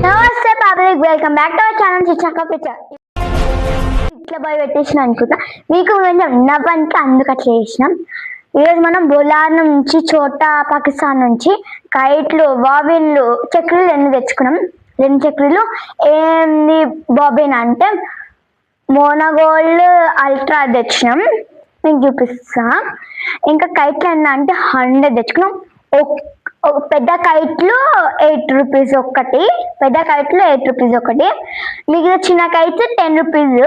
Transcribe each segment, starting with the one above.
నమస్తే public, welcome back to our channel చిచ్చక్క picture. ఇట్లా పోయి పెట్టేసిన అనుకుంటా మీకు కొంచెం నవ్వంతా అందుకు అట్లా చేసినాం. ఈరోజు మనం బొలార్ నుంచి చోటా పాకిస్తాన్ నుంచి కైట్లు బాబిన్లు చక్రీలు ఎన్ని తెచ్చుకున్నాం. 2 చక్రీలు ఏంది బాబిన్ అంటే మోనోగోల్డ్ అల్ట్రా తెచ్చినాం, మీకు చూపిస్తా. ఇంకా కైట్లు ఎన్న అంటే 100 తెచ్చుకున్నాం. పెద్ద కైట్లు 8 రూపీస్ ఒకటి, పెద్ద కైట్లు 8 రూపీస్ ఒకటి. మిగతా చిన్న కైట్లు 10 రూపీస్,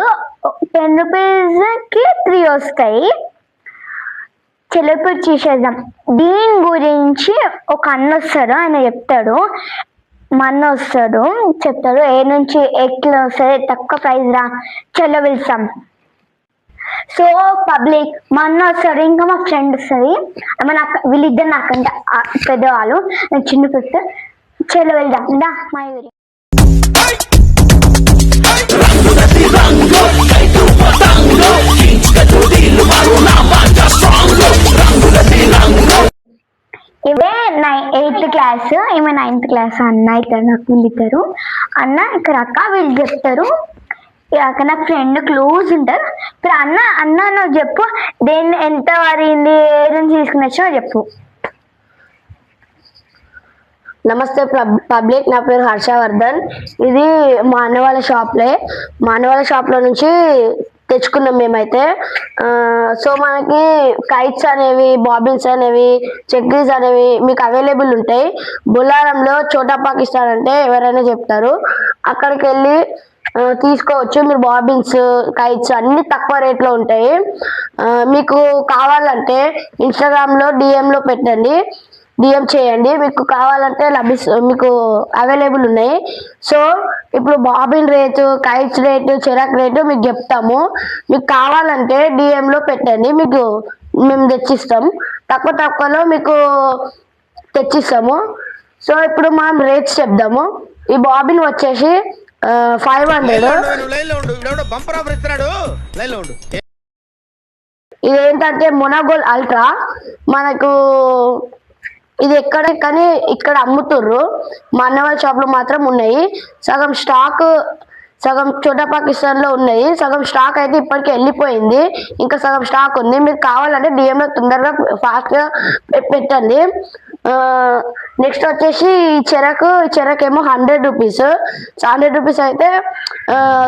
10 రూపీస్కి 3 వస్తాయి. చెలుపుడు చేసేద్దాం. దీని గురించి ఒక అన్న వస్తాడు, ఆయన చెప్తాడు. మా అన్న వస్తాడు, చెప్తాడు ఏ నుంచి ఎట్లా వస్తుంది, తక్కువ ప్రైస్ రా చెల్ల పిలుస్తాం. సో పబ్లిక్ మా అన్న వస్తాడు, ఇంకా మా ఫ్రెండ్ వస్తుంది. వీళ్ళిద్దరు నాకంటే పెద్దవాళ్ళు, నాకు చిన్న పెద్ద చెల్ల వెళ్దాం దా మా ఊరి. ఇవే 8th క్లాస్, ఈమె 9th క్లాస్. అన్న అవుతారు నాకు, వీళ్ళిద్దరు అన్న ఇక్కడ అక్క, వీళ్ళు చెప్తారు. నా ఫ్రెండ్ క్లోజ్ ఉంటారు. ఇప్పుడు అన్న అన్న నువ్వు చెప్పు, దేన్ని ఎంత పడింది, ఏ నుంచి తీసుకున్నచ్చో చెప్పు. నమస్తే పబ్లిక్, నా పేరు హర్షవర్ధన్. ఇది మా అన్న వాళ్ళ షాప్లో నుంచి తెచ్చుకున్నాం మేమైతే. సో మనకి కైట్స్ అనేవి, బాబిన్స్ అనేవి, చక్రీస్ అనేవి మీకు అవైలబుల్ ఉంటాయి. బొల్లారంలో చోటా పాకిస్తాన్ అంటే ఎవరైనా చెప్తారు, అక్కడికి వెళ్ళి తీసుకోవచ్చు. మీరు బాబిన్స్, కైట్స్ అన్ని తక్కువ రేట్లో ఉంటాయి. మీకు కావాలంటే ఇన్స్టాగ్రామ్లో డిఎంలో పెట్టండి, డిఎం చేయండి, మీకు కావాలంటే మీకు అవైలబుల్ ఉన్నాయి. సో ఇప్పుడు బాబిన్ రేటు, కైట్స్ రేటు, చెరక్ రేటు మీకు చెప్తాము. మీకు కావాలంటే డిఎంలో పెట్టండి, మీకు మేము తెచ్చిస్తాం. తక్కువలో మీకు తెచ్చిస్తాము. సో ఇప్పుడు మనం రేట్స్ చెప్దాము. ఈ బాబిన్ వచ్చేసి 500. ఇదేంటంటే మోనోగోల్డ్ అల్ట్రా. మనకు ఇది ఎక్కడ కానీ ఇక్కడ అమ్ముతుర్రు, మా అన్న వాళ్ళ షాప్లో మాత్రం ఉన్నాయి. సగం చోటా పాకిస్తాన్లో ఉన్నాయి, సగం స్టాక్ అయితే ఇప్పటికే వెళ్ళిపోయింది, ఇంకా సగం స్టాక్ ఉంది. మీకు కావాలంటే డిఎంలో తొందరగా ఫాస్ట్గా పెట్టండి. నెక్స్ట్ వచ్చేసి చెరకు ఏమో 100 రూపీస్. 100 రూపీస్ అయితే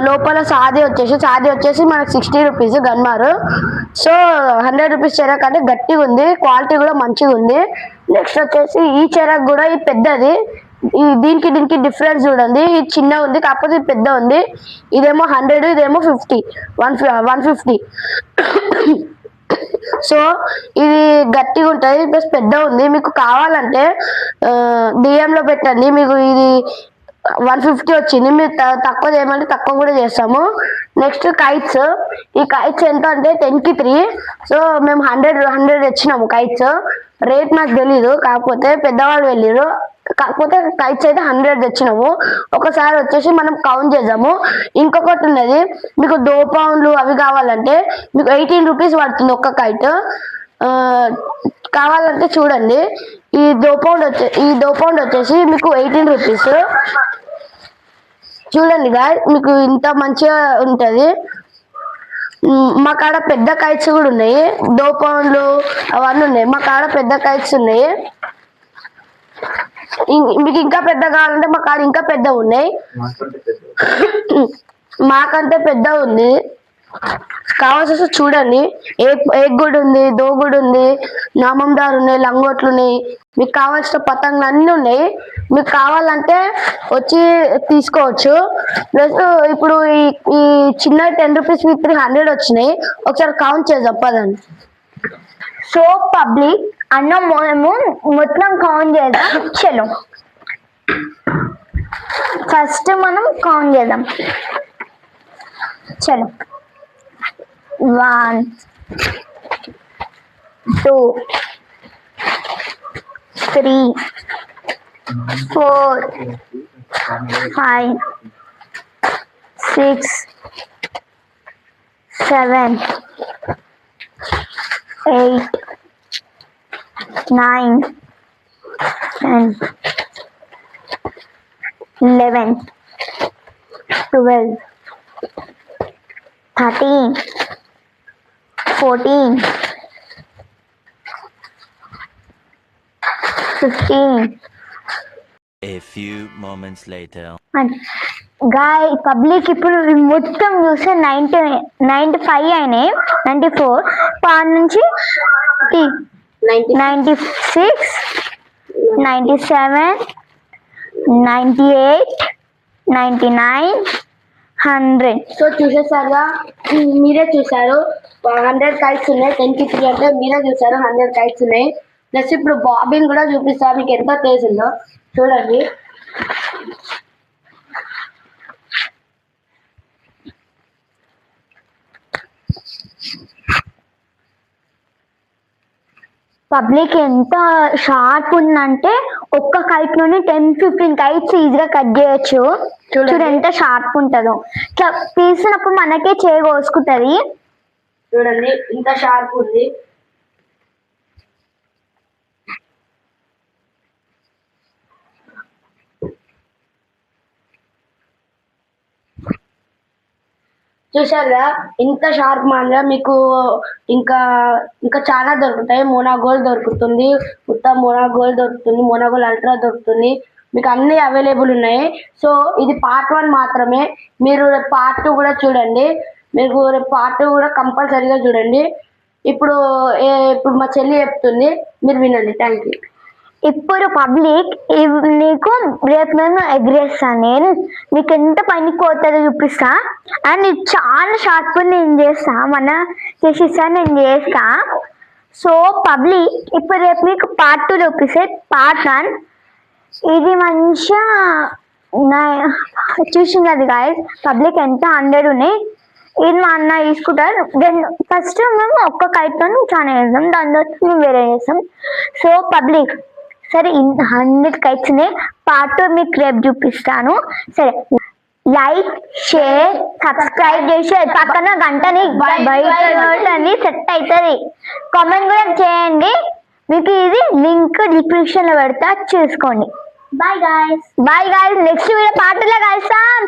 లోపల సాది వచ్చేసి మనకు 60 రూపీస్ గన్మారు. సో 100 రూపీస్ చెరకు అంటే గట్టిగా ఉంది, క్వాలిటీ కూడా మంచిగా ఉంది. నెక్స్ట్ వచ్చేసి ఈ చెరకు కూడా ఈ పెద్దది, దీనికి డిఫరెన్స్ చూడండి. ఇది చిన్న ఉంది, కాకపోతే ఇది పెద్ద ఉంది. ఇదేమో 100, ఇదేమో 150. సో ఇది గట్టిగా ఉంటుంది, ప్లస్ పెద్ద ఉంది. మీకు కావాలంటే డిఎంలో పెట్టండి, మీకు ఇది 150 వచ్చింది. మీరు తక్కువ చేయమంటే తక్కువ కూడా చేస్తాము. Next kites. ఈ కైట్స్ ఎంత అంటే 10కి 3. సో మేము 100 తెచ్చినాము కైట్స్. రేట్ నాకు తెలీదు, కాకపోతే పెద్దవాళ్ళు వెళ్ళారు. కాకపోతే కైట్స్ అయితే 100 తెచ్చినాము. ఒకసారి వచ్చేసి మనం కౌంట్ చేద్దాము. ఇంకొకటి ఉన్నది, మీకు 2 పౌండ్లు అవి కావాలంటే మీకు 18 రూపీస్ పడుతుంది ఒక్క కైట్. కావాలంటే చూడండి, ఈ 2 పౌండ్ వచ్చేసి మీకు 18 రూపీస్. చూడండి గాయ్, మీకు ఇంత మంచిగా ఉంటుంది. మా కాడ పెద్ద కైట్స్ కూడా ఉన్నాయి, 2 పౌండ్లు అవన్నీ ఉన్నాయి. మా కాడ పెద్ద కైట్స్ ఉన్నాయి. మీకు ఇంకా పెద్ద కావాలంటే మా కాడ ఇంకా పెద్ద ఉన్నాయి. మాకంటే పెద్ద ఉంది, కావాల్సి చూడండి. ఏక్ గుడి ఉంది, దో గుడి ఉంది, నామందారు ఉన్నాయి, లంగోట్లు ఉన్నాయి. మీకు కావాల్సిన పతంగులు అన్నీ ఉన్నాయి. మీకు కావాలంటే వచ్చి తీసుకోవచ్చు. ప్లస్ ఇప్పుడు ఈ చిన్న 10 రూపీస్ మీకు 300 వచ్చినాయి. ఒకసారి కౌంట్ చేద్దాం పదండి. సో పబ్లిక్ అన్న మేము మొత్తం కౌంట్ చేద్దాం. చలో ఫస్ట్ మనం కౌంట్ చేద్దాం. చలో 1 2 3 4 5 6 7 8 9 10 11, 12, 13, 14, 15. A few moments later. Guy public ఇప్పుడు మొత్తం చూస్తే 95 అయినాయి, 94 పాన్ నుంచి 96, 97, 98, 99, 100. సో చూసేసారుగా, మీరే చూసారు 100 కైట్స్ ఉన్నాయి. 10 కి 3 అంటే మీరే చూసారు 100 కైట్స్ ఉన్నాయి. ప్లస్ ఇప్పుడు బాబిన్ కూడా చూపిస్తా, మీకు ఎంత తెలిసిందో చూడండి. పబ్లిక్ ఎంత షార్ప్ ఉందంటే ఒక్క కైట్ లోనే 10-15 కైట్స్ ఈజీగా కట్ చేయొచ్చు. చూడు ఎంత షార్ప్ ఉంటుందో. ఇట్లా తీసినప్పుడు మనకే చేయి కోసుకుంటది. చూడండి ఇంత షార్ప్ ఉంది. చూసారా ఇంత షార్ప్ మాదిరిగా మీకు ఇంకా ఇంకా చాలా దొరుకుతాయి. మోనాగోల్డ్ దొరుకుతుంది, ఉత్తమ మోనాగోల్డ్ దొరుకుతుంది, మోనాగోల్డ్ అల్ట్రా దొరుకుతుంది, మీకు అన్ని అవైలబుల్ ఉన్నాయి. సో ఇది పార్ట్ 1 మాత్రమే. మీరు రేపు పార్ట్ 2 కూడా చూడండి. మీకు రేపు పార్ట్ 2 కూడా కంపల్సరీగా చూడండి. ఇప్పుడు ఇప్పుడు మా చెల్లి చెప్తుంది, మీరు వినండి. Thank you. ఇప్పుడు పబ్లిక్ నీకు రేపు నేను ఎగ్రేస్తాను. నేను నీకు ఎంత పనికి పోతుందో చూపిస్తా. అండ్ ఇది చాలా షార్ప్ నేను చేస్తా, మన చేసిస్తా, నేను చేస్తా. సో పబ్లిక్ ఇప్పుడు రేపు మీకు పార్ట్ 2 చూపిస్తే పార్ట్ 1 ఇది మంచిగా చూసింది అది గాయస్. పబ్లిక్ ఎంత 100 ఉన్నాయి. ఇది మా అన్న తీసుకుంటారు. దెన్ ఫస్ట్ మేము ఒక్క కైట్తో చాలా చేస్తాం, దాని తర్వాత మేము వేరే చేస్తాం. సో పబ్లిక్ సరే 100 కైట్స్ ఉన్నాయి. పార్ట్ 2 మీకు రేపు చూపిస్తాను. సరే లైక్, షేర్, సబ్స్క్రైబ్ చేసి పక్కన గంటని బయట సెట్ అవుతుంది. కామెంట్ కూడా చేయండి. మీకు ఇది లింక్ డిస్క్రిప్షన్ లో పెడతా, చూసుకోండి. Bye guys. Next video part 2లో కలుస్తాం.